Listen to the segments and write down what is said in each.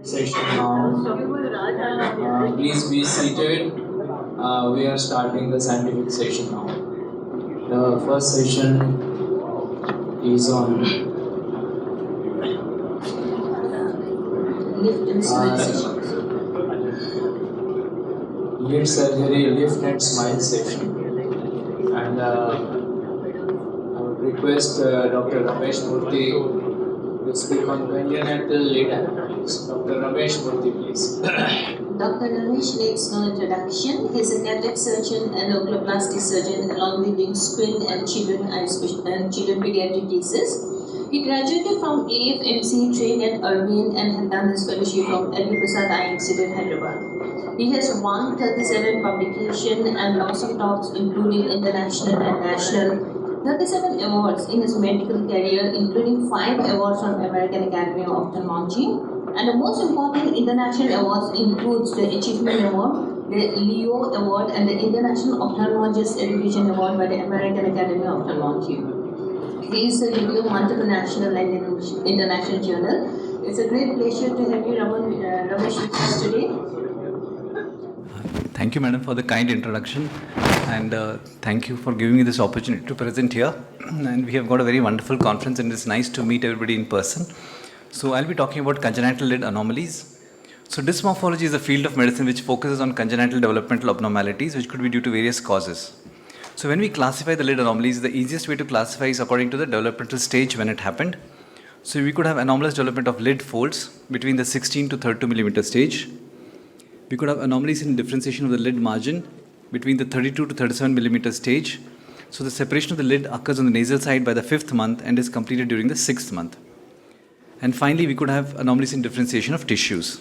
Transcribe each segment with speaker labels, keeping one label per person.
Speaker 1: Session now. Please be seated. We are starting the scientific session now. The first session is on lid surgery, lift and smile session. And I would request Dr. Ramesh Murthy to speak on congenital lid anomalies. Dr. Ramesh Murthy, please.
Speaker 2: Dr. Ramesh needs no introduction. He is a cataract surgeon and oculoplastic surgeon, along with doing squint and children pediatric cases. He graduated from AFMC, trained at Irvine, and had done his fellowship from L. Prasad Eye Institute, Hyderabad. He has won 37 publications and lots of talks, including international and national. 37 awards in his medical career, including 5 awards from American Academy of Ophthalmology. And the most important international awards includes the Achievement Award, the Leo Award, and the International Ophthalmologist Education Award by the American Academy of Ophthalmology. He is a review of multiple national and international journal. It's a great pleasure to have you, Ramesh, with us today.
Speaker 3: Thank you, madam, for the kind introduction, and thank you for giving me this opportunity to present here. And we have got a very wonderful conference, and it's nice to meet everybody in person. So I'll be talking about congenital lid anomalies. So dysmorphology is a field of medicine which focuses on congenital developmental abnormalities, which could be due to various causes. So when we classify the lid anomalies, the easiest way to classify is according to the developmental stage when it happened. So we could have anomalous development of lid folds between the 16 to 32 millimeter stage. We could have anomalies in differentiation of the lid margin between the 32 to 37 millimeter stage. So the separation of the lid occurs on the nasal side by the 5th month and is completed during the 6th month. And finally, we could have anomalies in differentiation of tissues.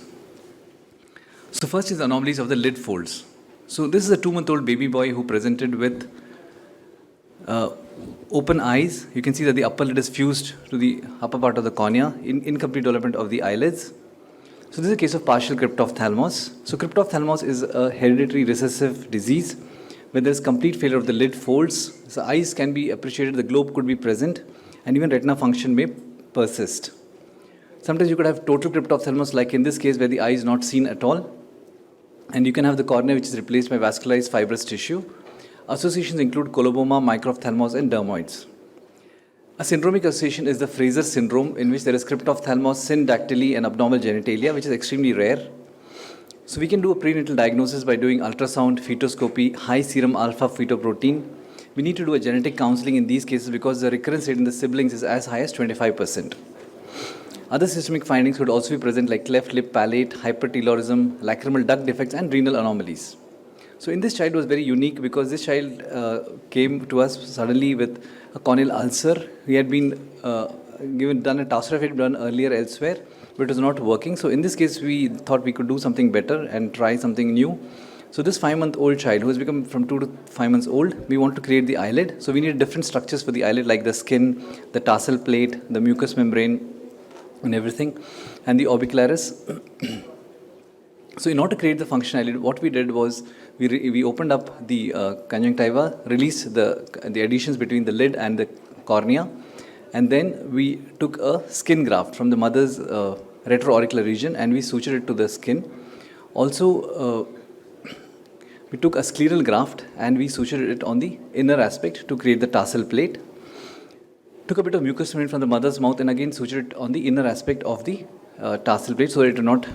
Speaker 3: So first is anomalies of the lid folds. So this is a 2-month-old baby boy who presented with open eyes. You can see that the upper lid is fused to the upper part of the cornea, incomplete development of the eyelids. So this is a case of partial cryptophthalmos. So cryptophthalmos is a hereditary recessive disease where there is complete failure of the lid folds. So eyes can be appreciated, the globe could be present, and even retina function may persist. Sometimes you could have total cryptophthalmos, like in this case where the eye is not seen at all, and you can have the cornea which is replaced by vascularized fibrous tissue. Associations include coloboma, microphthalmos, and dermoids. A syndromic association is the Fraser syndrome, in which there is cryptophthalmos, syndactyly, and abnormal genitalia, which is extremely rare. So we can do a prenatal diagnosis by doing ultrasound, fetoscopy, high serum alpha fetoprotein. We need to do a genetic counseling in these cases because the recurrence rate in the siblings is as high as 25%. Other systemic findings could also be present, like cleft lip palate, hypertelorism, lacrimal duct defects, and renal anomalies. So in this child was very unique because this child came to us suddenly with a corneal ulcer. He had been done a taussarafate done earlier elsewhere, but it was not working. So in this case, we thought we could do something better and try something new. So this 5-month-old child who has become from 2 to 5 months old, we want to create the eyelid. So we need different structures for the eyelid, like the skin, the tarsal plate, the mucous membrane, and everything, and the orbicularis. So in order to create the functional eyelid, what we did was we opened up the conjunctiva, released the adhesions between the lid and the cornea, and then we took a skin graft from the mother's retroauricular region and we sutured it to the skin. Also, we took a scleral graft and we sutured it on the inner aspect to create the tarsal plate. Took a bit of mucous membrane from the mother's mouth and again sutured it on the inner aspect of the tarsal plate so that it would not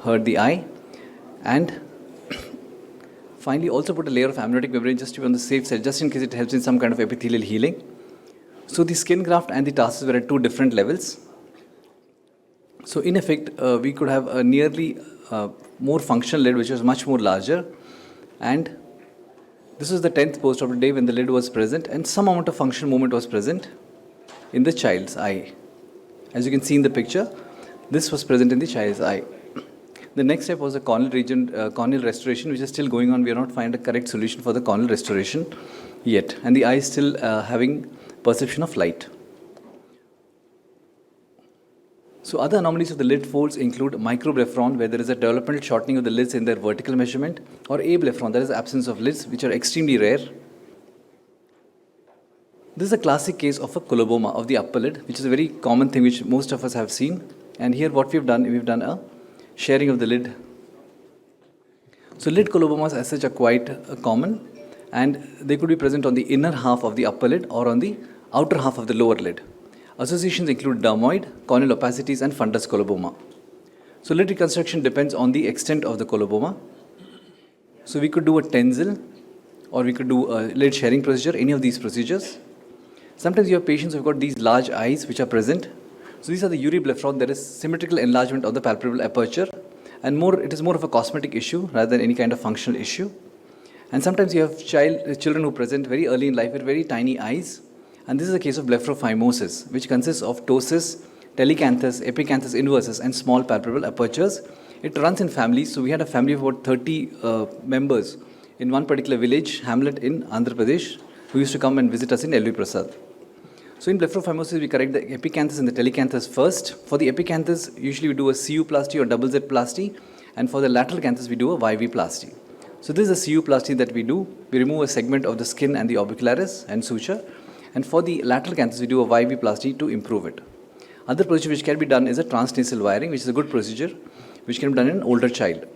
Speaker 3: hurt the eye. And finally, also put a layer of amniotic membrane just to be on the safe side, just in case it helps in some kind of epithelial healing. So the skin graft and the tarsals were at 2 different levels. So in effect, we could have a nearly more functional lid, which was much more larger. And this was the 10th postoperative day when the lid was present, and some amount of functional movement was present in the child's eye. As you can see in the picture, this was present in the child's eye. The next step was the corneal region, corneal restoration, which is still going on. We have not found a correct solution for the corneal restoration yet, and the eye is still having perception of light. So other anomalies of the lid folds include microblephron, where there is a developmental shortening of the lids in their vertical measurement, or ablephron, that is absence of lids, which are extremely rare. This is a classic case of a coloboma of the upper lid, which is a very common thing which most of us have seen. And here what we've done a sharing of the lid. So lid colobomas as such are quite common, and they could be present on the inner half of the upper lid or on the outer half of the lower lid. Associations include dermoid, corneal opacities, and fundus coloboma. So lid reconstruction depends on the extent of the coloboma. So we could do a TENSIL, or we could do a lid sharing procedure, any of these procedures. Sometimes you have patients who have got these large eyes which are present. So these are the uriblephron. There is symmetrical enlargement of the palpebral aperture, and it is more of a cosmetic issue rather than any kind of functional issue. And sometimes you have children who present very early in life with very tiny eyes, and this is a case of blepharophimosis, which consists of ptosis, telecanthus, epicanthus inversus, and small palpebral apertures. It runs in families. So we had a family of about 30 members in one particular village, hamlet in Andhra Pradesh, who used to come and visit us in LV Prasad. So in blepharophimosis, we correct the epicanthus and the telecanthus first. For the epicanthus, usually we do a CU plasty or double Z plasty, and for the lateral canthus, we do a YV plasty. So this is a CU plasty that we do. We remove a segment of the skin and the orbicularis and suture, and for the lateral canthus, we do a YV plasty to improve it. Other procedure which can be done is a transnasal wiring, which is a good procedure, which can be done in an older child.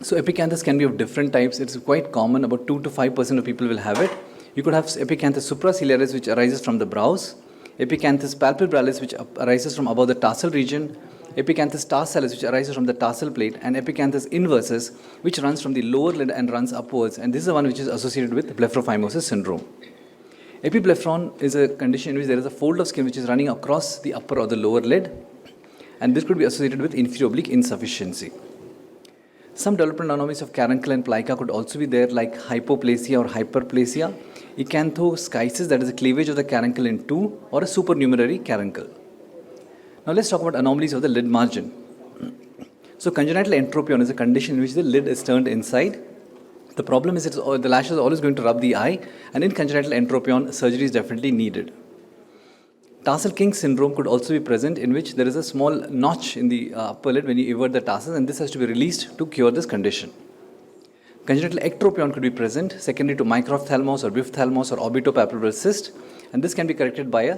Speaker 3: So epicanthus can be of different types. It's quite common. About 2 to 5% of people will have it. You could have epicanthus supraciliaris, which arises from the brows, epicanthus palpebralis, which arises from above the tarsal region, epicanthus tarsalis, which arises from the tarsal plate, and epicanthus inversus, which runs from the lower lid and runs upwards. And this is the one which is associated with blepharophimosis syndrome. Epiblephron is a condition in which there is a fold of skin which is running across the upper or the lower lid, and this could be associated with inferior oblique insufficiency. Some developmental anomalies of caruncle and plica could also be there, like hypoplasia or hyperplasia, acanthoschisis, that is a cleavage of the caruncle in two, or a supernumerary caruncle. Now let's talk about anomalies of the lid margin. So congenital entropion is a condition in which the lid is turned inside. The problem is the lashes are always going to rub the eye, and in congenital entropion, surgery is definitely needed. Tarsal king syndrome could also be present, in which there is a small notch in the upper lid when you invert the tarsals, and this has to be released to cure this condition. Congenital ectropion could be present, secondary to microphthalmos or biophthalmos or orbitopalpebral cyst, and this can be corrected by a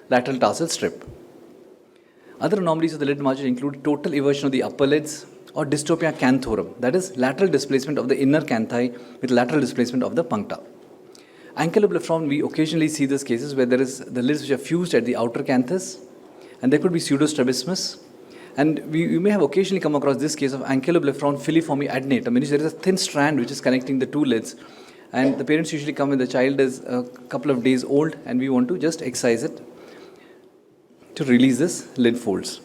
Speaker 3: lateral tarsal strip. Other anomalies of the lid margin include total eversion of the upper lids or dystopia canthorum, that is lateral displacement of the inner canthi with lateral displacement of the puncta. Ankyloblephron, we occasionally see these cases where there is the lids which are fused at the outer canthus, and there could be pseudostrabismus. And you may have occasionally come across this case of ankyloblephron filiformi adnatum, in which there is a thin strand which is connecting the two lids, and the parents usually come when the child is a couple of days old, and we want to just excise it to release this lid folds.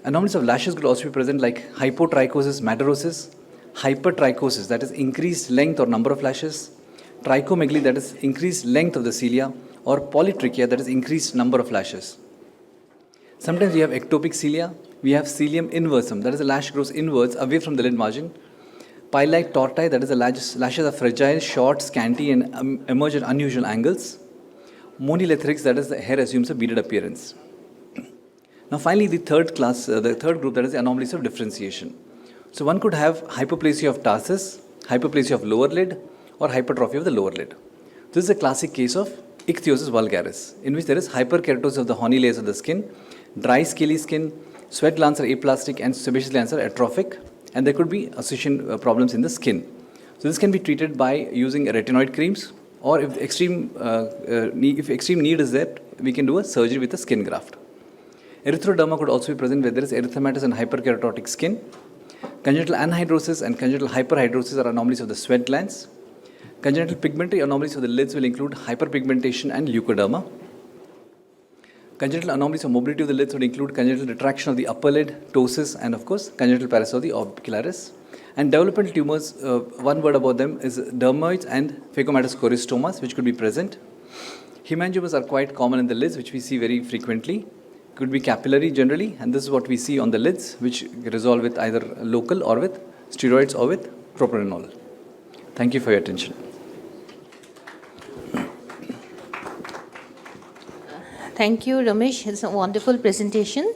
Speaker 3: Anomalies of lashes could also be present, like hypotrichosis madarosis, hypertrichosis, that is increased length or number of lashes, trichomegaly, that is increased length of the cilia, or polytrichia, that is increased number of lashes. Sometimes we have ectopic cilia, we have cilium inversum, that is the lash grows inwards away from the lid margin. Pili torti, that is the lashes are fragile, short, scanty, and emerge at unusual angles. Monilethrics, that is the hair assumes a beaded appearance. Now finally, the third group, that is the anomalies of differentiation. So one could have hypoplasia of tarsus, hypoplasia of lower lid, or hypertrophy of the lower lid. This is a classic case of ichthyosis vulgaris, in which there is hyperkeratosis of the horny layers of the skin, dry scaly skin, sweat glands are aplastic, and sebaceous glands are atrophic, and there could be association problems in the skin. So this can be treated by using retinoid creams, or if extreme need is there, we can do a surgery with a skin graft. Erythroderma could also be present where there is erythematous and hyperkeratotic skin. Congenital anhidrosis and congenital hyperhidrosis are anomalies of the sweat glands. Congenital pigmentary anomalies of the lids will include hyperpigmentation and leukoderma. Congenital anomalies of mobility of the lids would include congenital retraction of the upper lid, ptosis, and of course congenital paralysis of the orbicularis. And developmental tumors, one word about them is dermoids and phacomatous choristomas, which could be present. Hemangiomas are quite common in the lids, which we see very frequently. Could be capillary generally, and this is what we see on the lids, which resolve with either local or with steroids or with propranolol. Thank you for your attention.
Speaker 2: Thank you, Ramesh. It's a wonderful presentation.